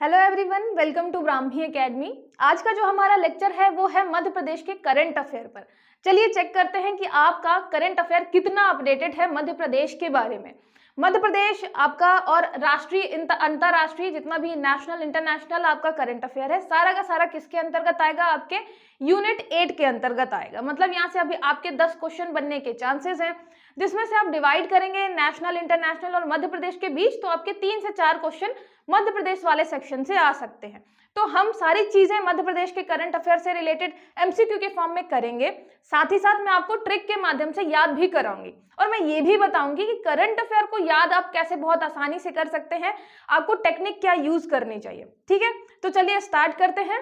Hello everyone, welcome to Brahmi academy. आज का जो हमारा लेक्चर है वो है मध्य प्रदेश के करंट अफेयर पर। चलिए चेक करते हैं कि आपका करंट अफेयर कितना अपडेटेड है मध्य प्रदेश के बारे में। मध्य प्रदेश आपका और राष्ट्रीय अंतर्राष्ट्रीय जितना भी नेशनल इंटरनेशनल आपका करंट अफेयर है सारा का सारा किसके अंतर्गत आएगा? आपके यूनिट 8 के अंतर्गत आएगा। मतलब यहाँ से अभी आपके 10 क्वेश्चन बनने के चांसेस हैं, जिसमें से आप डिवाइड करेंगे नेशनल इंटरनेशनल और मध्य प्रदेश के बीच, तो आपके 3 से 4 क्वेश्चन मध्य प्रदेश वाले सेक्शन से आ सकते हैं। तो हम सारी चीजें मध्य प्रदेश के करंट अफेयर से रिलेटेड एमसीक्यू के फॉर्म में करेंगे। साथ ही साथ मैं आपको ट्रिक के माध्यम से याद भी कराऊंगी और मैं ये भी बताऊंगी कि करंट अफेयर को याद आप कैसे बहुत आसानी से कर सकते हैं, आपको टेक्निक क्या यूज करनी चाहिए। ठीक है, तो चलिए स्टार्ट करते हैं।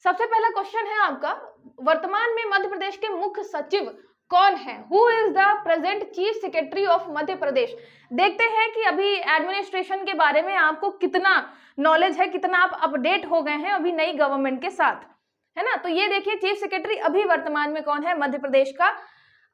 सबसे पहला क्वेश्चन है आपका, वर्तमान में मध्य प्रदेश के मुख्य सचिव कौन है? Who is the present chief secretary of Madhya Pradesh? देखते हैं कि अभी एडमिनिस्ट्रेशन के बारे में आपको कितना नॉलेज है, कितना आप अपडेट हो गए हैं अभी नई गवर्नमेंट के साथ, है ना। तो ये देखिए चीफ सेक्रेटरी अभी वर्तमान में कौन है मध्य प्रदेश का?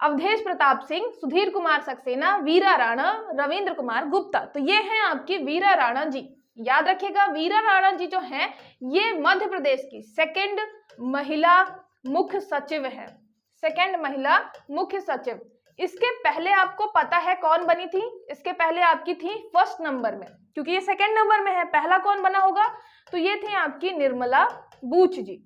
अवधेश प्रताप सिंह, सुधीर कुमार सक्सेना, वीरा राणा, रविंद्र कुमार गुप्ता। तो ये हैं आपकी वीरा राणा जी। याद रखिएगा, वीरा राणा जी जो है ये मध्य प्रदेश की सेकेंड महिला मुख्य सचिव है। सेकेंड महिला मुख्य सचिव। इसके पहले आपको पता है कौन बनी थी? इसके पहले आपकी थी फर्स्ट नंबर में, क्योंकि ये सेकेंड नंबर में है। पहला कौन बना होगा? तो ये थी आपकी निर्मला बूच जी।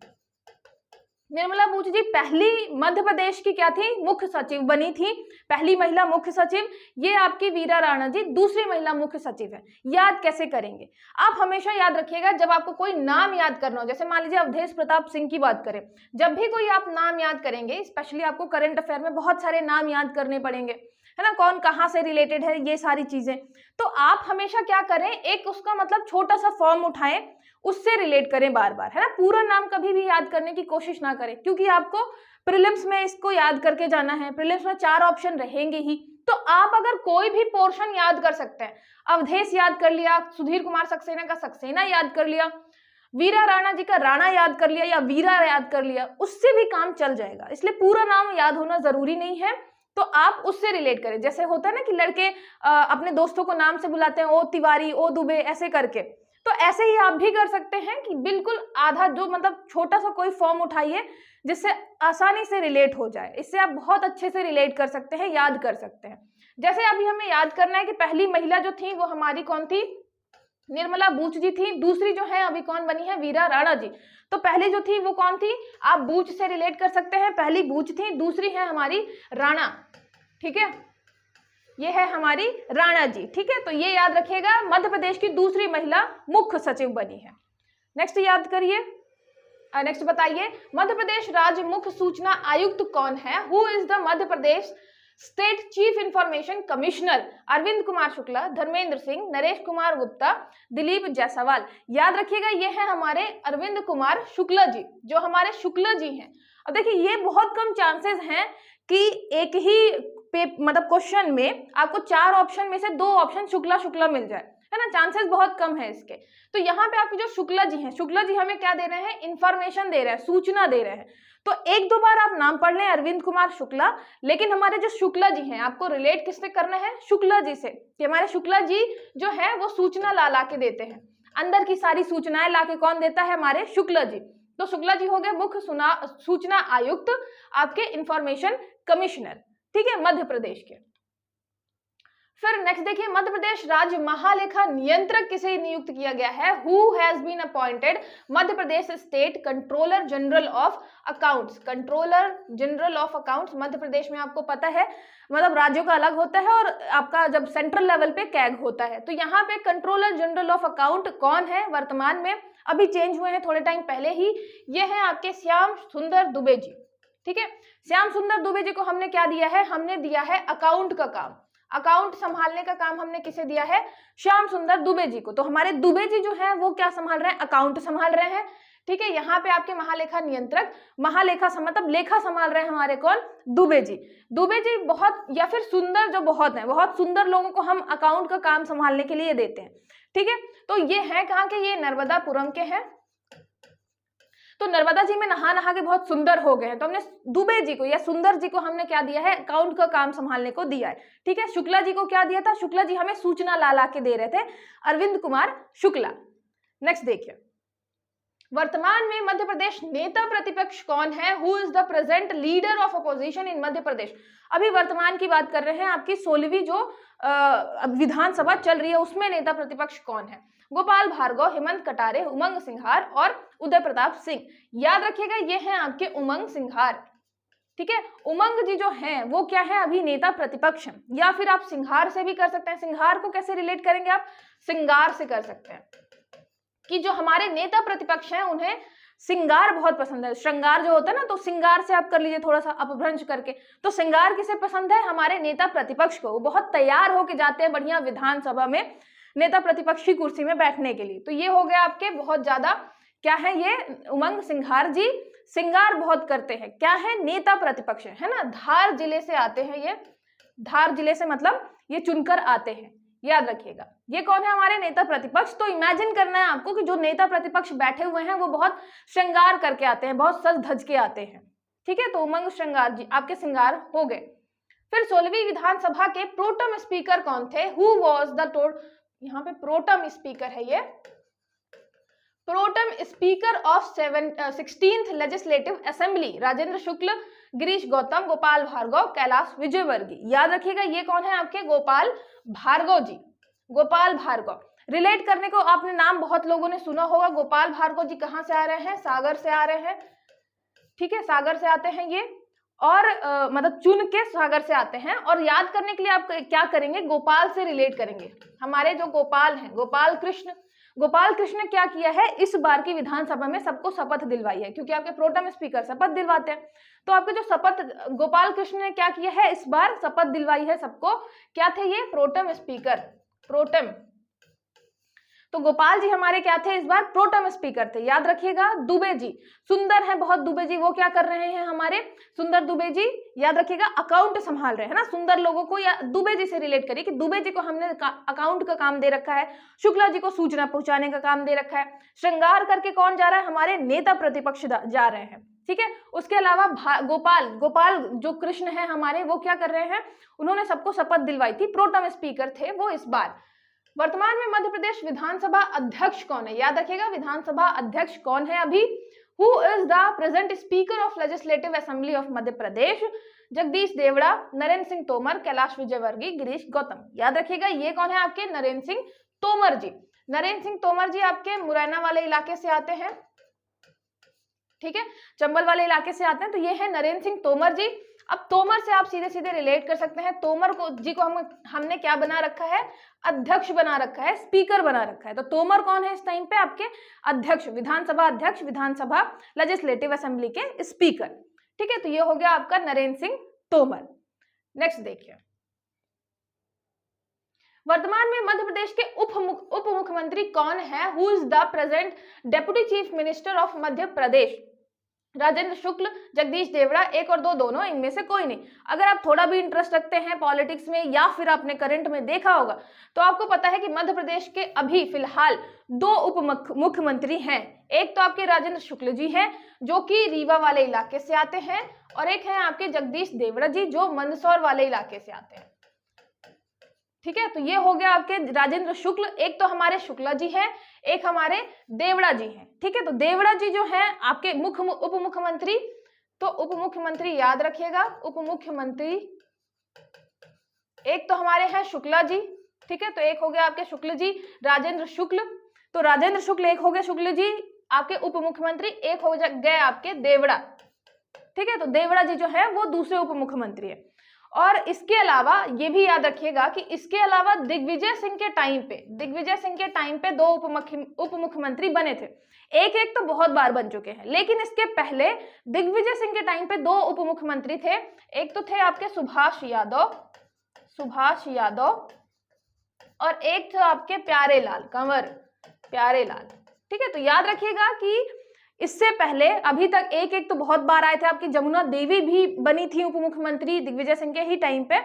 निर्मला बूच जी पहली मध्य प्रदेश की क्या थी? मुख्य सचिव बनी थी, पहली महिला मुख्य सचिव। ये आपकी वीरा राणा जी दूसरी महिला मुख्य सचिव है। याद कैसे करेंगे? आप हमेशा याद रखिएगा, जब आपको कोई नाम याद करना हो, जैसे मान लीजिए अवधेश प्रताप सिंह की बात करें, जब भी कोई आप नाम याद करेंगे, स्पेशली आपको करंट अफेयर में बहुत सारे नाम याद करने पड़ेंगे, है ना, कौन कहाँ से रिलेटेड है, ये सारी चीजें। तो आप हमेशा क्या करें, एक उसका मतलब छोटा सा फॉर्म उठाएं, उससे रिलेट करें बार बार, है ना। पूरा नाम कभी भी याद करने की कोशिश ना करें, क्योंकि आपको प्रीलिम्स में इसको याद करके जाना है। प्रीलिम्स में 4 ऑप्शन रहेंगे ही, तो आप अगर कोई भी पोर्शन याद कर सकते हैं, अवधेश याद कर लिया, सुधीर कुमार सक्सेना का सक्सेना याद कर लिया, वीरा राणा जी का राणा याद कर लिया या वीरा याद कर लिया, उससे भी काम चल जाएगा। इसलिए पूरा नाम याद होना जरूरी नहीं है, तो आप उससे रिलेट करें। जैसे होता है ना कि लड़के अपने दोस्तों को नाम से बुलाते हैं, ओ तिवारी, ओ दुबे, ऐसे करके, तो ऐसे ही आप भी कर सकते हैं कि बिल्कुल आधा जो मतलब छोटा सा कोई फॉर्म उठाइए जिससे आसानी से रिलेट हो जाए। इससे आप बहुत अच्छे से रिलेट कर सकते हैं, याद कर सकते हैं। जैसे अभी हमें याद करना है कि पहली महिला जो थी वो हमारी कौन थी? निर्मला बूच जी थी। दूसरी जो है अभी कौन बनी है? वीरा राणा जी। तो पहली जो थी वो कौन थी? आप बूच से रिलेट कर सकते हैं, पहली बूच थी, दूसरी है हमारी राणा। ठीक है, ये है हमारी राणा जी। ठीक है, तो ये याद रखिएगा, मध्य प्रदेश की दूसरी महिला मुख्य सचिव बनी है। नेक्स्ट याद करिए, नेक्स्ट बताइए, मध्य प्रदेश राज्य मुख्य सूचना आयुक्त कौन है? Who is the Madhya Pradesh state chief information commissioner? Arvind Kumar Shukla, Dharmendra Singh, Naresh Kumar Gupta, Dilip Jaiswal. याद रखिएगा ये है हमारे अरविंद कुमार शुक्ला जी, जो हमारे शुक्ला जी हैं। अब देखिए ये बहुत कम चांसेस हैं कि एक ही मतलब क्वेश्चन में आपको 4 ऑप्शन में से 2 ऑप्शन शुक्ला शुक्ला मिल जाए, है ना। चांसेस बहुत कम है इसके। तो यहाँ पे आपके जो शुक्ला जी हैं, शुक्ला जी हमें क्या दे रहे हैं? इंफॉर्मेशन दे रहे हैं, सूचना दे रहे हैं। तो 1-2 बार आप नाम पढ़ लें अरविंद कुमार शुक्ला, लेकिन हमारे जो शुक्ला जी हैं आपको रिलेट किससे करना है? शुक्ला जी से, कि हमारे शुक्ला जी जो है वो सूचना ला के देते हैं। अंदर की सारी सूचनाएं ला के कौन देता है? हमारे शुक्ला जी। तो शुक्ला जी हो गए मुख्य सूचना आयुक्त, आपके इंफॉर्मेशन कमिश्नर, ठीक है, मध्य प्रदेश के। फिर नेक्स्ट देखिए, मध्य प्रदेश राज्य महालेखा नियंत्रक किसे नियुक्त किया गया है? Who has been appointed Madhya Pradesh state controller general of accounts? Controller general of accounts Madhya Pradesh में आपको पता है मतलब राज्यों का अलग होता है और आपका जब सेंट्रल लेवल पे कैग होता है। तो यहाँ पे कंट्रोलर जनरल ऑफ अकाउंट कौन है वर्तमान में? अभी चेंज हुए हैं थोड़े टाइम पहले ही। ये है आपके श्याम सुंदर दुबे जी। ठीक है, श्याम सुंदर दुबे जी को हमने क्या दिया है? हमने दिया है अकाउंट का काम, अकाउंट संभालने का काम हमने किसे दिया है? श्याम सुंदर दुबे जी को। तो हमारे दुबे जी जो है वो क्या संभाल रहे हैं? अकाउंट संभाल रहे हैं। ठीक है, यहाँ पे आपके महालेखा नियंत्रक, महालेखा मतलब लेखा संभाल रहे हैं हमारे कौन? दुबे जी। दुबे जी बहुत, या फिर सुंदर जो बहुत है, बहुत सुंदर लोगों को हम अकाउंट का काम संभालने के लिए देते हैं। ठीक है, तो ये है कहाँ के? ये नर्मदापुरम के हैं। तो नर्मदा जी में नहा के बहुत सुंदर हो गए हैं, तो हमने दुबे जी को या सुंदर जी को हमने क्या दिया है? अकाउंट का काम संभालने को दिया है। ठीक है, शुक्ला जी को क्या दिया था? शुक्ला जी हमें सूचना ला के दे रहे थे, अरविंद कुमार शुक्ला। नेक्स्ट देखिए, वर्तमान में मध्य प्रदेश नेता प्रतिपक्ष कौन है? Who is the present leader of opposition in Madhya Pradesh? अभी वर्तमान की बात कर रहे हैं, आपकी 16वीं जो विधानसभा चल रही है उसमें नेता प्रतिपक्ष कौन है? गोपाल भार्गव, हेमंत कटारे, उमंग सिंघार और उदय प्रताप सिंह। याद रखिएगा ये हैं आपके उमंग सिंघार, ठीक है। उमंग जी जो हैं वो क्या है, अभी नेता प्रतिपक्ष हैं, या फिर आप सिंघार से भी कर सकते हैं। सिंघार को कैसे रिलेट करेंगे आप? सिंगार से कर सकते हैं कि जो हमारे नेता प्रतिपक्ष हैं उन्हें सिंगार बहुत पसंद है। श्रृंगार जो होता है ना, तो सिंगार से आप कर लीजिए थोड़ा सा अपभ्रंश करके। तो सिंगार किसे पसंद है? हमारे नेता प्रतिपक्ष को। वो बहुत तैयार होके जाते हैं बढ़िया विधानसभा में नेता प्रतिपक्ष की कुर्सी में बैठने के लिए। तो ये हो गया आपके बहुत ज्यादा क्या है, ये उमंग सिंघार जी सिंगार बहुत करते हैं। क्या है? नेता प्रतिपक्ष है ना। धार जिले से आते हैं ये, धार जिले से मतलब ये चुनकर आते हैं, याद रखिएगा। ये कौन है? हमारे नेता प्रतिपक्ष। तो इमेजिन करना है आपको कि जो नेता प्रतिपक्ष बैठे हुए हैं वो बहुत श्रृंगार करके आते हैं, बहुत सज धज के आते हैं, ठीक है। तो उमंग श्रृंगार जी आपके सिंगार हो गए। फिर 16वीं विधानसभा के प्रोटम स्पीकर कौन थे? हु वॉज द यहाँ पे प्रोटम स्पीकर है ये, protem speaker of 16th legislative assembly? Rajendra Shukla, Girish Gautam, Gopal Bhargava, Kailash Vijayvargiya. याद रखिएगा ये कौन है आपके? गोपाल भार्गव जी। गोपाल भार्गव रिलेट करने को आपने नाम बहुत लोगों ने सुना होगा। गोपाल भार्गव जी कहाँ से आ रहे हैं? सागर से आ रहे हैं, ठीक है, सागर से आते हैं ये, और मतलब चुन के सागर से आते हैं। और याद करने के लिए आप क्या करेंगे? गोपाल से रिलेट करेंगे। हमारे जो गोपाल हैं, गोपाल कृष्ण, गोपाल कृष्ण ने क्या किया है? इस बार की विधानसभा में सबको शपथ दिलवाई है, क्योंकि आपके प्रोटम स्पीकर शपथ दिलवाते हैं। तो आपके जो शपथ गोपाल कृष्ण ने क्या किया है? इस बार शपथ दिलवाई है सबको। क्या थे ये? Protem speaker, pro tem. तो गोपाल जी हमारे क्या थे? इस बार प्रोटम स्पीकर थे, याद रखिएगा। दुबे जी सुंदर हैं बहुत, दुबे जी, वो क्या कर रहे हैं? हमारे सुंदर दुबे जी, याद रखिएगा, अकाउंट संभाल रहे हैं ना। सुंदर लोगों को या दुबे जी से रिलेट करिए कि दुबे जी को हमने अकाउंट का काम दे रखा है, शुक्ला जी को सूचना पहुंचाने का काम दे रखा है। श्रृंगार करके कौन जा रहा है? हमारे नेता प्रतिपक्ष जा रहे हैं, ठीक है। उसके अलावा गोपाल जो कृष्ण है हमारे, वो क्या कर रहे हैं? उन्होंने सबको शपथ दिलवाई थी, प्रोटम स्पीकर थे वो इस बार। वर्तमान में मध्य प्रदेश विधानसभा अध्यक्ष कौन है? याद रखिएगा विधानसभा अध्यक्ष कौन है अभी? Who is the present speaker of legislative assembly of Madhya Pradesh? Jagdish Devda, Narendra Singh Tomar, Kailash Vijayvargiya, Girish Gautam. याद रखिएगा ये कौन है आपके? नरेंद्र सिंह तोमर जी। नरेंद्र सिंह तोमर जी आपके मुरैना वाले इलाके से आते हैं, ठीक है, चंबल वाले इलाके से आते हैं। तो ये है नरेंद्र सिंह तोमर जी। अब तोमर से आप सीधे सीधे रिलेट कर सकते हैं। तोमर को जी को हमने क्या बना रखा है? अध्यक्ष बना रखा है, स्पीकर बना रखा है। तो तोमर कौन है इस टाइम पे? आपके अध्यक्ष, विधानसभा अध्यक्ष, विधानसभा लेजिस्लेटिव असेंबली के स्पीकर, ठीक है। तो ये हो गया आपका नरेंद्र सिंह तोमर। नेक्स्ट देखिए, वर्तमान में मध्य प्रदेश के उप मुख्यमंत्री कौन है? Who is the present deputy chief minister of Madhya Pradesh? Rajendra Shukla, Jagdish Devda, एक और दो, दोनों, इनमें से कोई नहीं। अगर आप थोड़ा भी इंटरेस्ट रखते हैं पॉलिटिक्स में या फिर आपने करंट में देखा होगा तो आपको पता है कि मध्य प्रदेश के अभी फिलहाल 2 उप मुख्यमंत्री हैं। एक तो आपके राजेंद्र शुक्ल जी हैं जो कि रीवा वाले इलाके से आते हैं, और एक है आपके जगदीश देवड़ा जी जो मंदसौर वाले इलाके से आते हैं, ठीक है। तो ये हो गया आपके राजेंद्र शुक्ल। एक तो हमारे शुक्ला जी हैं, एक हमारे देवड़ा जी हैं, ठीक है। तो देवड़ा जी जो हैं आपके उप मुख्यमंत्री। तो उप मुख्यमंत्री याद रखिएगा, उप मुख्यमंत्री एक तो हमारे हैं शुक्ला जी, ठीक है। तो एक हो गया आपके शुक्ल जी, राजेंद्र शुक्ल। तो राजेंद्र शुक्ल एक हो गए, शुक्ल जी आपके उप मुख्यमंत्री एक हो गए आपके देवड़ा, ठीक है। तो देवड़ा जी जो है वो दूसरे उप मुख्यमंत्री है। और इसके अलावा ये भी याद रखिएगा कि इसके अलावा दिग्विजय सिंह के टाइम पे 2 उप मुख्यमंत्री बने थे। एक तो बहुत बार बन चुके हैं, लेकिन इसके पहले दिग्विजय सिंह के टाइम पे 2 उप मुख्यमंत्री थे। एक तो थे आपके सुभाष यादव और एक थे आपके प्यारेलाल, कंवर प्यारेलाल, ठीक है। तो याद रखिएगा कि इससे पहले अभी तक एक तो बहुत बार आए थे। आपकी जमुना देवी भी बनी थी उप मुख्यमंत्री दिग्विजय सिंह के ही टाइम पे,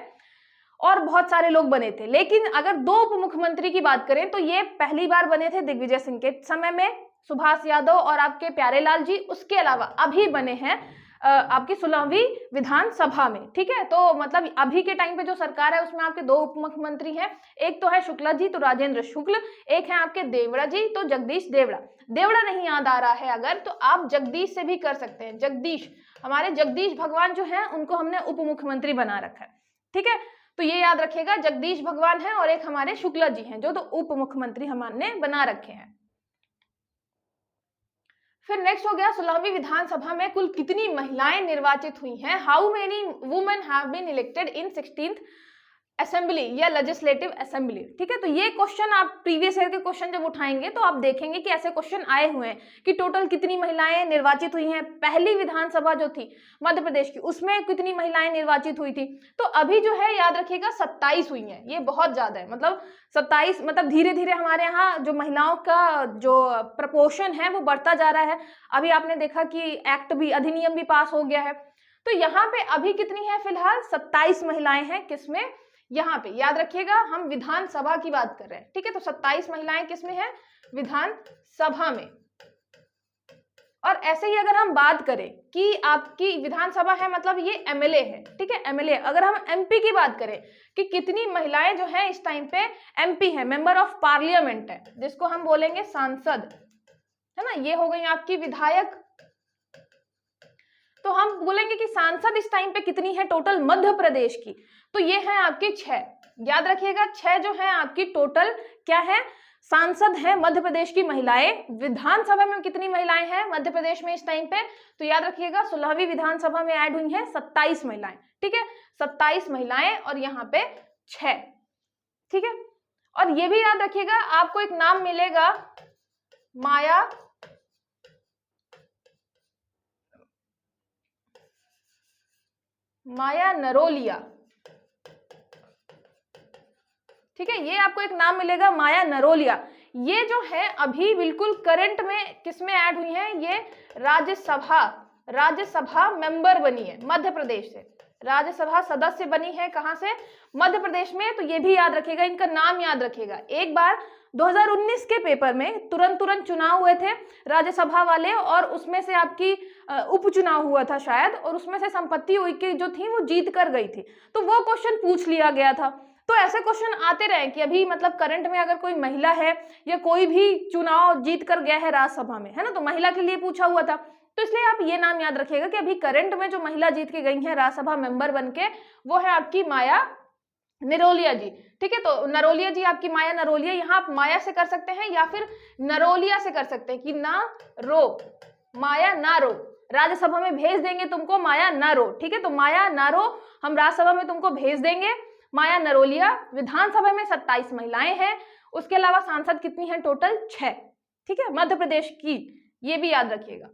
और बहुत सारे लोग बने थे। लेकिन अगर 2 उप मुख्यमंत्री की बात करें तो ये पहली बार बने थे दिग्विजय सिंह के समय में, सुभाष यादव और आपके प्यारेलाल जी। उसके अलावा अभी बने हैं आपकी 16वीं विधानसभा में। ठीक है, तो मतलब अभी के टाइम पे जो सरकार है उसमें आपके 2 उप मुख्यमंत्री हैं, एक तो है शुक्ला जी तो राजेंद्र शुक्ल, एक है आपके देवड़ा जी तो जगदीश देवड़ा। देवड़ा नहीं याद आ रहा है अगर, तो आप जगदीश से भी कर सकते हैं। जगदीश, हमारे जगदीश भगवान जो है उनको हमने उप मुख्यमंत्री बना रखा है। ठीक है, तो ये याद रखिएगा, जगदीश भगवान है और एक हमारे शुक्ला जी हैं जो तो उप मुख्यमंत्री हमने बना रखे हैं। फिर नेक्स्ट हो गया 16वीं विधानसभा में कुल कितनी महिलाएं निर्वाचित हुई हैं। How many women have been elected in 16th assembly या लेजिस्लेटिव असेंबली। ठीक है, तो ये क्वेश्चन आप प्रीवियस ईयर के क्वेश्चन जब उठाएंगे तो आप देखेंगे कि ऐसे क्वेश्चन आए हुए हैं कि टोटल कितनी महिलाएं निर्वाचित हुई हैं। पहली विधानसभा जो थी मध्य प्रदेश की उसमें कितनी महिलाएं निर्वाचित हुई थी, तो अभी जो है याद रखिएगा 27 हुई हैं। ये बहुत ज्यादा है, मतलब 27, मतलब धीरे धीरे हमारे यहाँ जो महिलाओं का जो प्रपोर्शन है वो बढ़ता जा रहा है। अभी आपने देखा कि एक्ट भी, अधिनियम भी पास हो गया है। तो यहाँ पे अभी कितनी है, फिलहाल 27 महिलाएं हैं। किसमें, यहाँ पे याद रखिएगा हम विधानसभा की बात कर रहे हैं। ठीक है, तो 27 महिलाएं किसमें है, विधानसभा में। और ऐसे ही अगर हम बात करें कि आपकी विधानसभा है मतलब ये एमएलए है। ठीक है, एमएलए। अगर हम एमपी की बात करें कि कितनी महिलाएं जो है इस टाइम पे एमपी है, मेंबर ऑफ पार्लियामेंट है, जिसको हम बोलेंगे सांसद, है ना, ये हो गई आपकी विधायक। तो हम बोलेंगे कि सांसद इस टाइम पे कितनी है टोटल मध्य प्रदेश की, तो ये है आपकी 6। याद रखिएगा 6 जो है आपकी टोटल क्या है, सांसद है मध्य प्रदेश की महिलाएं। विधानसभा में कितनी महिलाएं हैं मध्य प्रदेश में इस टाइम पे, तो याद रखिएगा 16वीं विधानसभा में ऐड हुई हैं 27 महिलाएं। ठीक है, 27 महिलाएं और यहाँ पे 6। ठीक है, और ये भी याद रखिएगा आपको एक नाम मिलेगा माया नरोलिया। ठीक है, ये आपको एक नाम मिलेगा माया नरोलिया। ये जो है अभी बिल्कुल करंट में किसमें ऐड हुई है, ये राज्यसभा मेंबर बनी है मध्य प्रदेश से, राज्यसभा सदस्य बनी है कहां से, मध्य प्रदेश में। तो ये भी याद रखिएगा, इनका नाम याद रखिएगा। एक बार 2019 के पेपर में तुरंत चुनाव हुए थे राज्यसभा वाले, और उसमें से आपकी उपचुनाव हुआ था शायद, और उसमें से संपत्ति हुई की जो थी वो जीत कर गई थी, तो वो क्वेश्चन पूछ लिया गया था। तो ऐसे क्वेश्चन आते रहे कि अभी मतलब करंट में अगर कोई महिला है या कोई भी चुनाव जीत कर गया है राज्यसभा में, है ना, तो महिला के लिए पूछा हुआ था। तो इसलिए आप ये नाम याद रखिएगा कि अभी करंट में जो महिला जीत के गई है राज्यसभा मेंबर बनके, वो है आपकी माया नरोलिया जी। ठीक है, तो नरोलिया जी आपकी माया नरोलिया, यहाँ आप माया से कर सकते हैं या फिर नरोलिया से कर सकते हैं कि ना रो, माया ना रो, राज्यसभा में भेज देंगे तुमको, माया ना रो। ठीक है, तो माया ना रो, हम राज्यसभा में तुमको भेज देंगे, माया नरोलिया। विधानसभा में 27 महिलाएं हैं, उसके अलावा सांसद कितनी है टोटल 6। ठीक है, मध्य प्रदेश की, ये भी याद रखिएगा।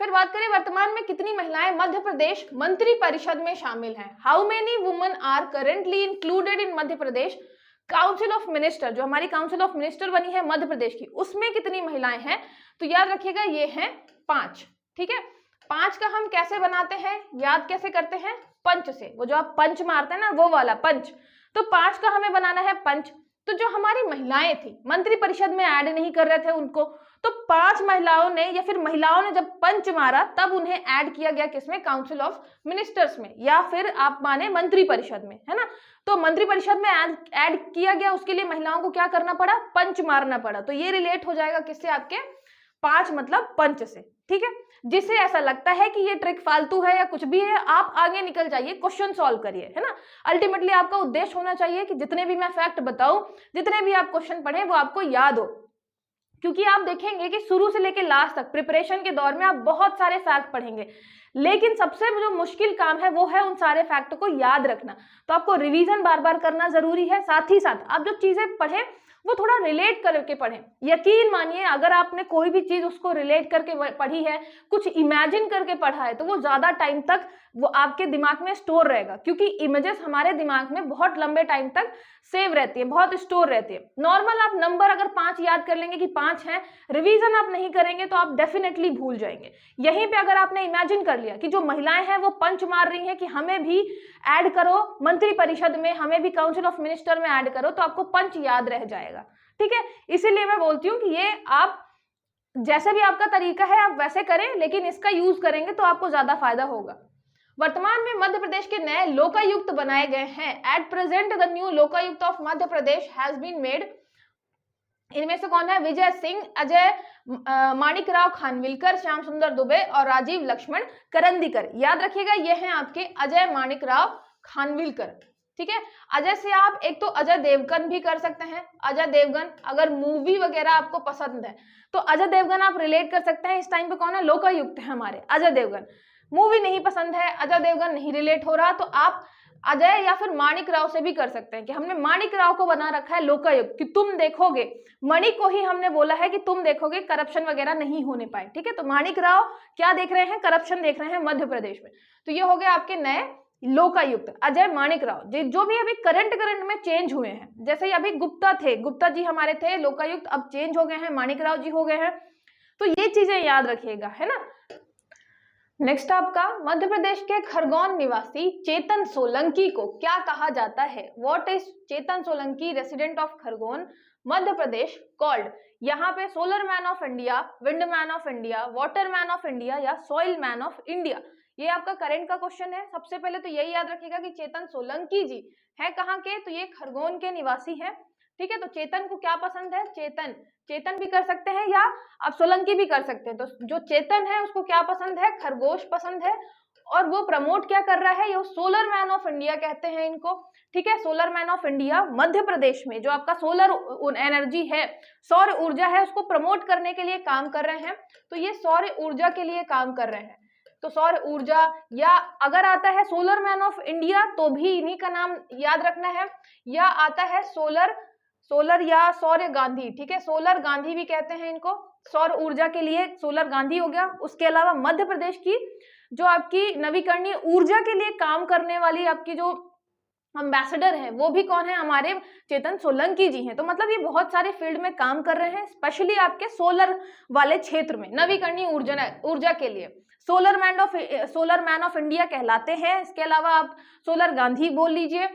फिर बात करें वर्तमान में कितनी महिलाएं मध्य प्रदेश मंत्री परिषद में शामिल हैं। How many women are currently included in Madhya Pradesh council of minister. जो हमारी काउंसिल ऑफ मिनिस्टर बनी है मध्य प्रदेश की, उसमें कितनी महिलाएं हैं, तो याद रखिएगा ये हैं 5। ठीक है, 5 का हम कैसे बनाते हैं, याद कैसे करते हैं, पंच से, वो जो आप पंच मारते हैं ना वो वाला पंच। तो 5 का हमें बनाना है पंच। तो जो हमारी महिलाएं थी मंत्री परिषद में ऐड नहीं कर रहे थे उनको, तो 5 महिलाओं ने या फिर महिलाओं ने जब पंच मारा तब उन्हें ऐड किया गया किसमें, काउंसिल ऑफ मिनिस्टर्स में, या फिर आप माने मंत्री परिषद में, है ना। तो मंत्री परिषद में ऐड किया गया, उसके लिए महिलाओं को क्या करना पड़ा, पंच मारना पड़ा। तो ये रिलेट हो जाएगा किससे, आपके 5 मतलब पंच से। ठीक है, जिसे ऐसा लगता है कि ये ट्रिक फालतू है या कुछ भी है, आप आगे निकल जाइए, क्वेश्चन सॉल्व करिए, है ना। अल्टीमेटली आपका उद्देश्य होना चाहिए कि जितने भी मैं फैक्ट बताऊं, जितने भी आप क्वेश्चन पढ़े वो आपको याद हो, क्योंकि आप देखेंगे कि शुरू से लेकर लास्ट तक प्रिपरेशन के दौर में आप बहुत सारे फैक्ट पढ़ेंगे, लेकिन सबसे जो मुश्किल काम है वो है उन सारे फैक्ट को याद रखना। तो आपको रिवीजन बार बार करना जरूरी है, साथ ही साथ आप जो चीजें पढ़ें वो थोड़ा रिलेट करके पढ़ें। यकीन मानिए अगर आपने कोई भी चीज उसको रिलेट करके पढ़ी है, कुछ इमेजिन करके पढ़ा है, तो वो ज्यादा टाइम तक वो आपके दिमाग में स्टोर रहेगा, क्योंकि इमेजेस हमारे दिमाग में बहुत लंबे टाइम तक सेव रहती है, बहुत स्टोर रहती है। नॉर्मल आप नंबर अगर 5 याद कर लेंगे कि 5 है, रिवीजन आप नहीं करेंगे तो आप डेफिनेटली भूल जाएंगे। यहीं पे अगर आपने इमेजिन कर लिया कि जो महिलाएं हैं वो पंच मार रही हैं कि हमें भी ऐड करो मंत्री परिषद में, हमें भी काउंसिल ऑफ मिनिस्टर में ऐड करो, तो आपको पंच याद रह जाएगा। ठीक है, इसीलिए मैं बोलती हूँ कि ये आप जैसे भी आपका तरीका है आप वैसे करें, लेकिन इसका यूज करेंगे तो आपको ज्यादा फायदा होगा। वर्तमान में मध्य प्रदेश के नए लोकायुक्त बनाए गए हैं। At present the new Lokayukta of Madhya Pradesh has been made. इनमें से कौन है? विजय सिंह, अजय माणिकराव खानविलकर, श्याम सुंदर दुबे और राजीव लक्ष्मण करंदीकर। याद रखिएगा ये हैं आपके अजय माणिकराव खानविलकर। ठीक है, अजय से आप एक तो अजय देवगन भी कर सकते हैं। अजय देवगन, अगर मूवी वगैरह आपको पसंद है तो अजय देवगन आप रिलेट कर सकते हैं। इस टाइम पे कौन है? लोकायुक्त है हमारे अजय देवगन। मूवी नहीं पसंद है, अजय देवगन नहीं रिलेट हो रहा, तो आप अजय या फिर माणिक राव से भी कर सकते हैं कि हमने माणिक राव को बना रखा है लोकायुक्त कि तुम देखोगे, मणि को ही हमने बोला है कि तुम देखोगे करप्शन वगैरह नहीं होने पाए। ठीक है, तो माणिक राव क्या देख रहे हैं? करप्शन देख रहे हैं मध्य प्रदेश में। तो ये हो गए आपके नए लोकायुक्त अजय माणिक राव, जो भी अभी करंट में चेंज हुए हैं। जैसे अभी गुप्ता थे, गुप्ता जी हमारे थे लोकायुक्त, अब चेंज हो गए हैं, माणिक राव जी हो गए हैं। तो ये चीजें याद रखिएगा, है ना। नेक्स्ट आपका मध्य प्रदेश के खरगोन निवासी चेतन सोलंकी को क्या कहा जाता है? What is Chetan Solanki resident of Khargone Madhya Pradesh called? यहाँ पे solar man of India, wind man of India, water man of India या सॉइल मैन ऑफ इंडिया, ये आपका करंट का क्वेश्चन है। सबसे पहले तो यही याद रखिएगा कि चेतन सोलंकी जी है कहाँ के? तो ये खरगोन के निवासी हैं। ठीक है, तो चेतन को क्या पसंद है? चेतन, चेतन भी कर सकते हैं या आप सोलंकी भी कर सकते हैं। तो जो चेतन है उसको क्या पसंद है? खरगोश पसंद है। और वो प्रमोट क्या कर रहा है? ये सोलर मैन ऑफ इंडिया कहते हैं इनको। ठीक है, सोलर मैन ऑफ इंडिया मध्य प्रदेश में जो आपका सोलर एनर्जी है, सौर ऊर्जा है, उसको प्रमोट करने के लिए काम कर रहे हैं। तो ये सौर ऊर्जा के लिए काम कर रहे हैं। तो सौर ऊर्जा, या अगर आता है सोलर मैन ऑफ इंडिया तो भी इन्हीं का नाम याद रखना है, या आता है सोलर या सौर्य गांधी। ठीक है, सोलर गांधी भी कहते हैं इनको, सौर ऊर्जा के लिए सोलर गांधी हो गया। उसके अलावा मध्य प्रदेश की जो आपकी नवीकरणीय ऊर्जा के लिए काम करने वाली आपकी जो एम्बेसडर है वो भी कौन है? हमारे चेतन सोलंकी जी हैं। तो मतलब ये बहुत सारे फील्ड में काम कर रहे हैं, स्पेशली आपके सोलर वाले क्षेत्र में नवीकरणीय ऊर्जा के लिए सोलर मैन ऑफ इंडिया कहलाते हैं। इसके अलावा आप सोलर गांधी बोल लीजिए।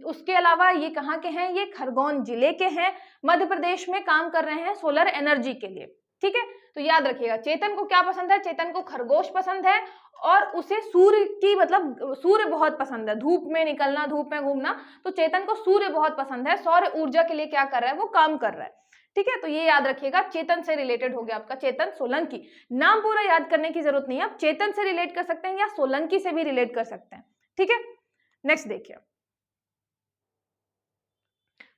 उसके अलावा ये कहाँ के हैं? ये खरगोन जिले के हैं, मध्य प्रदेश में काम कर रहे हैं सोलर एनर्जी के लिए। ठीक है, तो याद रखिएगा चेतन को क्या पसंद है? चेतन को खरगोश पसंद है और उसे सूर्य की, मतलब सूर्य बहुत पसंद है, धूप में निकलना, धूप में घूमना। तो चेतन को सूर्य बहुत पसंद है, सौर ऊर्जा के लिए क्या कर रहा है? वो काम कर रहा है। ठीक है, तो ये याद रखिएगा, चेतन से रिलेटेड हो गया आपका चेतन सोलंकी। नाम पूरा याद करने की जरूरत नहीं है, आप चेतन से रिलेट कर सकते हैं या सोलंकी से भी रिलेट कर सकते हैं। ठीक है, नेक्स्ट देखिए,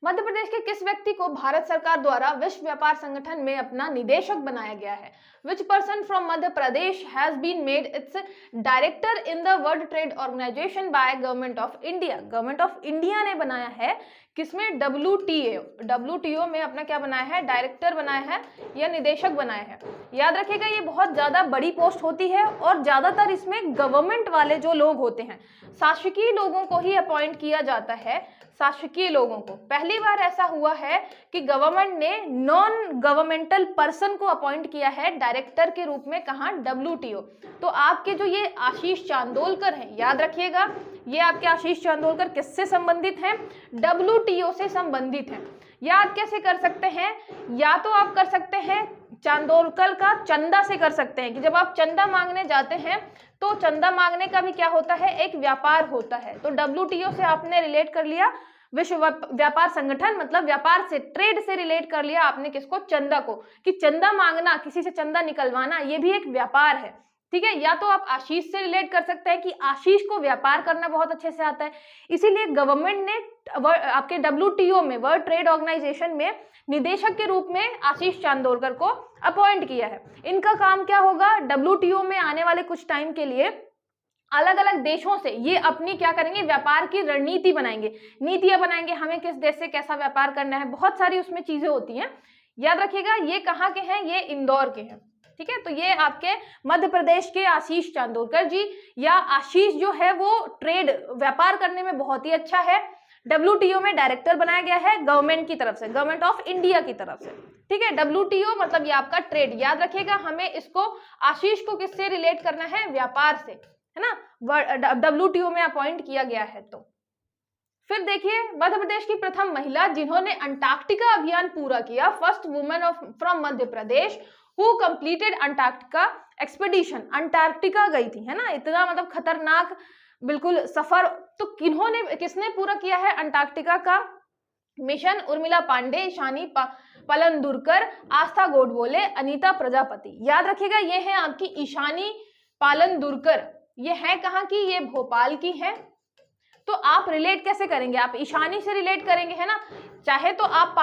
मध्य प्रदेश के किस व्यक्ति को भारत सरकार द्वारा विश्व व्यापार संगठन में अपना निदेशक बनाया गया है? Which person from Madhya Pradesh has been made its director in the World Trade Organization by Government of India? Government of India ने बनाया है किसमें? WTO में अपना क्या बनाया है? डायरेक्टर बनाया है या निदेशक बनाया है। याद रखिएगा ये बहुत ज्यादा बड़ी पोस्ट होती है और ज्यादातर इसमें गवर्नमेंट वाले जो लोग होते हैं, शासकीय लोगों को ही अपॉइंट किया जाता है। शासकीय लोगों को पहली बार ऐसा हुआ है कि गवर्नमेंट ने नॉन गवर्नमेंटल पर्सन को अपॉइंट किया है डायरेक्टर के रूप में। कहाँ? WTO। तो आपके जो ये आशीष चांदोलकर हैं, याद रखिएगा ये आपके आशीष चांदोलकर किससे संबंधित हैं? WTO से संबंधित हैं। याद कैसे कर सकते हैं? या तो आप कर सकते हैं चांदोलकर का चंदा से कर सकते हैं कि जब आप चंदा मांगने जाते हैं तो चंदा मांगने का भी क्या होता है? एक व्यापार होता है। तो WTO से आपने रिलेट कर लिया विश्व व्यापार संगठन, मतलब व्यापार से, ट्रेड से रिलेट कर लिया आपने किसको? चंदा को, कि चंदा मांगना, किसी से चंदा निकलवाना, ये भी एक व्यापार है। ठीक है, या तो आप आशीष से रिलेट कर सकते हैं कि आशीष को व्यापार करना बहुत अच्छे से आता है, इसीलिए गवर्नमेंट ने आपके WTO में, वर्ल्ड ट्रेड ऑर्गेनाइजेशन में निदेशक के रूप में आशीष चांदोलकर को अपॉइंट किया है। इनका काम क्या होगा? WTO में आने वाले कुछ टाइम के लिए अलग अलग देशों से ये अपनी क्या करेंगे? व्यापार की रणनीति बनाएंगे, नीतियां बनाएंगे, हमें किस देश से कैसा व्यापार करना है, बहुत सारी उसमें चीजें होती हैं। याद रखिएगा ये कहाँ के हैं? ये इंदौर के हैं। ठीक है, तो ये आपके मध्य प्रदेश के आशीष चांदोलकर जी, या आशीष जो है वो ट्रेड, व्यापार करने में बहुत ही अच्छा है। WTO में डायरेक्टर बनाया गया है गवर्नमेंट की तरफ से, गवर्नमेंट ऑफ इंडिया की तरफ से। ठीक है, WTO मतलब ये आपका ट्रेड। याद रखिएगा हमें इसको, आशीष को किससे रिलेट करना है? व्यापार से, है ना। WTO में अपॉइंट किया गया है। तो फिर देखिए मध्य प्रदेश की प्रथम महिला जिन्होंने अंटार्कटिका अभियान पूरा किया, first women from Madhya Pradesh, who completed Antarctica expedition, Antarctica गई थी, है ना, इतना मतलब खतरनाक बिल्कुल सफर, तो किसने पूरा किया है अंटार्कटिका का मिशन? उर्मिला पांडे, ईशानी पालनदुरकर, आस्था गोडबोले, अनीता प्रजापति। याद रखिएगा ये है आपकी ईशानी पालनदुरकर, ये है कहाँ की? ये भोपाल की है। तो आप रिलेट कैसे करेंगे? आप ईशानी से रिलेट करेंगे, है ना, चाहे तो आप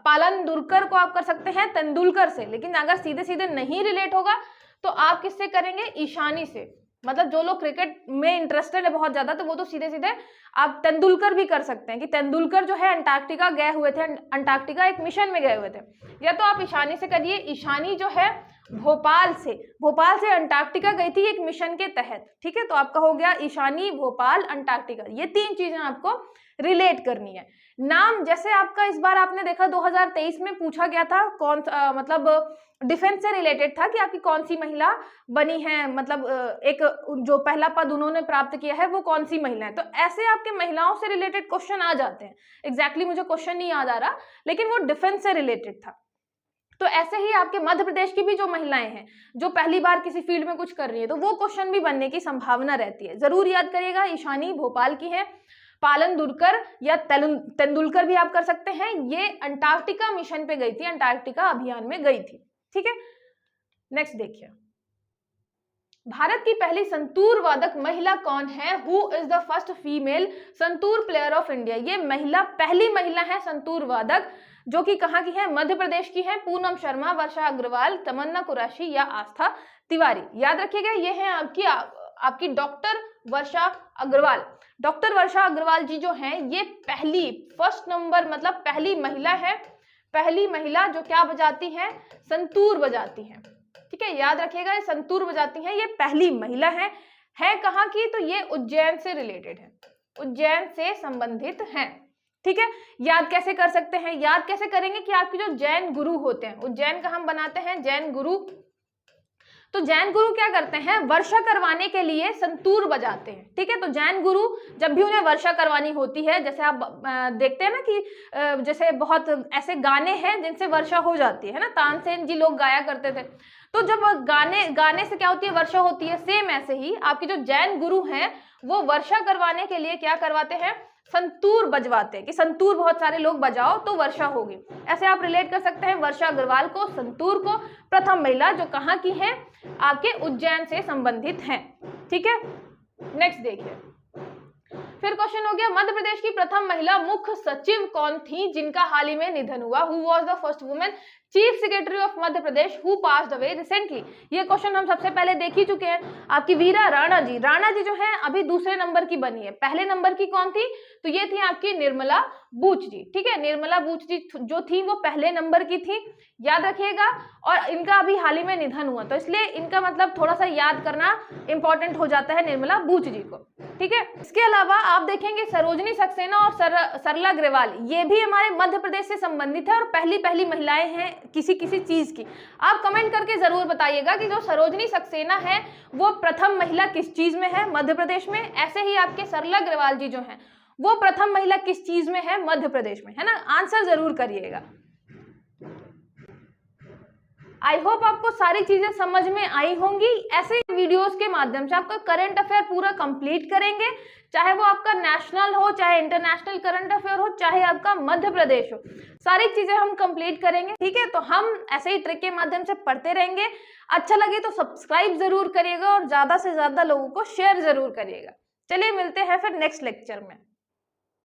पालनदुरकर को आप कर सकते हैं तेंदुलकर से, लेकिन अगर सीधे सीधे नहीं रिलेट होगा तो आप किससे करेंगे? ईशानी से। मतलब जो लोग क्रिकेट में इंटरेस्टेड है बहुत ज्यादा, तो वो तो सीधे सीधे आप तेंदुलकर भी कर सकते हैं कि तेंदुलकर जो है अंटार्कटिका गए हुए थे, अंटार्कटिका एक मिशन में गए हुए थे। या तो आप ईशानी से करिए, ईशानी जो है भोपाल से अंटार्कटिका गई थी एक मिशन के तहत, ठीक है। तो आपका हो गया ईशानी, भोपाल, अंटार्कटिका, ये 3 चीजें आपको रिलेट करनी है। नाम जैसे आपका इस बार आपने देखा 2023 में पूछा गया था, कौन मतलब डिफेंस से रिलेटेड था कि आपकी कौन सी महिला बनी है, मतलब एक जो पहला पद उन्होंने प्राप्त किया है वो कौन सी महिला है। तो ऐसे आपके महिलाओं से रिलेटेड क्वेश्चन आ जाते हैं। एग्जैक्टली मुझे क्वेश्चन नहीं याद आ रहा, लेकिन वो डिफेंस से रिलेटेड था। तो ऐसे ही आपके मध्य प्रदेश की भी जो महिलाएं हैं जो पहली बार किसी फील्ड में कुछ कर रही है, तो वो क्वेश्चन भी बनने की संभावना रहती है। जरूर याद करिएगा, ईशानी भोपाल की है, पालनदुरकर या तेंदुलकर भी आप कर सकते हैं, ये अंटार्कटिका मिशन पे गई थी, अंटार्कटिका अभियान में गई थी, ठीक है। नेक्स्ट देखिए, भारत की पहली संतूर वादक महिला कौन है? Who is the first female santoor player of India? ये पहली महिला है संतूर वादक, जो कि कहाँ की है? मध्य प्रदेश की है। पूनम शर्मा, वर्षा अग्रवाल, तमन्ना कुरैशी या आस्था तिवारी। याद रखिएगा ये है आपकी डॉक्टर वर्षा अग्रवाल। डॉक्टर वर्षा अग्रवाल जी जो हैं, ये फर्स्ट नंबर मतलब पहली महिला है, पहली महिला जो क्या बजाती है? संतूर बजाती है, ठीक है। याद रखिएगा ये संतूर बजाती है, ये पहली महिला है कहाँ की? तो ये उज्जैन से रिलेटेड है, उज्जैन से संबंधित है, ठीक है। याद कैसे कर सकते हैं? याद कैसे करेंगे कि आपके जो जैन गुरु होते हैं, उज्जैन का हम बनाते हैं जैन गुरु, तो जैन गुरु क्या करते हैं? वर्षा करवाने के लिए संतूर बजाते हैं, ठीक है। तो जैन गुरु जब भी उन्हें वर्षा करवानी होती है, जैसे आप देखते हैं ना कि जैसे बहुत ऐसे गाने हैं जिनसे वर्षा हो जाती है ना, तानसेन जी लोग गाया करते थे। तो जब गाने से क्या होती है? वर्षा होती है। सेम ऐसे ही आपके जो जैन गुरु हैं वो वर्षा करवाने के लिए क्या करवाते हैं? संतूर बजवाते हैं कि संतूर बहुत सारे लोग बजाओ तो वर्षा होगी। ऐसे आप रिलेट कर सकते हैं वर्षा अग्रवाल को, संतूर को, प्रथम महिला जो कहाँ की है? आपके उज्जैन से संबंधित हैं, ठीक है। नेक्स्ट देखिए, फिर क्वेश्चन हो गया, मध्य प्रदेश की प्रथम महिला मुख्य सचिव कौन थी जिनका हाल ही में निधन हुआ? Who was the first women chief secretary of Madhya Pradesh who passed away recently? ये क्वेश्चन हम सबसे पहले देख ही चुके हैं। आपकी वीरा राणा जी, राणा जी जो है अभी दूसरे नंबर की बनी है, पहले नंबर की कौन थी? तो ये थी आपकी निर्मला बूच जी, ठीक है। निर्मला बूच जी जो थी वो पहले नंबर की थी, याद रखिएगा। और इनका अभी हाल ही में निधन हुआ, तो इसलिए इनका मतलब थोड़ा सा याद करना इंपॉर्टेंट हो जाता है निर्मला बूच जी को, ठीक है। इसके अलावा आप देखेंगे सरोजनी सक्सेना और सरला अग्रवाल, ये भी हमारे मध्य प्रदेश से संबंधित है और पहली महिलाएं हैं किसी चीज की। आप कमेंट करके जरूर बताइएगा कि जो सरोजनी सक्सेना है वो प्रथम महिला किस चीज में है? मध्य प्रदेश में। ऐसे ही आपके सरला अग्रवाल जी जो हैं वो प्रथम महिला किस चीज में है? मध्य प्रदेश में, है ना। आंसर जरूर करिएगा। आई होप आपको सारी चीजें समझ में आई होंगी। ऐसे वीडियोस के माध्यम से आपका करंट अफेयर पूरा कंप्लीट करेंगे, चाहे वो आपका नेशनल हो, चाहे इंटरनेशनल करंट अफेयर हो, चाहे आपका मध्य प्रदेश हो, सारी चीजें हम कंप्लीट करेंगे, ठीक है। तो हम ऐसे ही ट्रिक के माध्यम से पढ़ते रहेंगे। अच्छा लगे तो सब्सक्राइब जरूर करिएगा और ज्यादा से ज्यादा लोगों को शेयर जरूर करिएगा। चलिए मिलते हैं फिर नेक्स्ट लेक्चर में।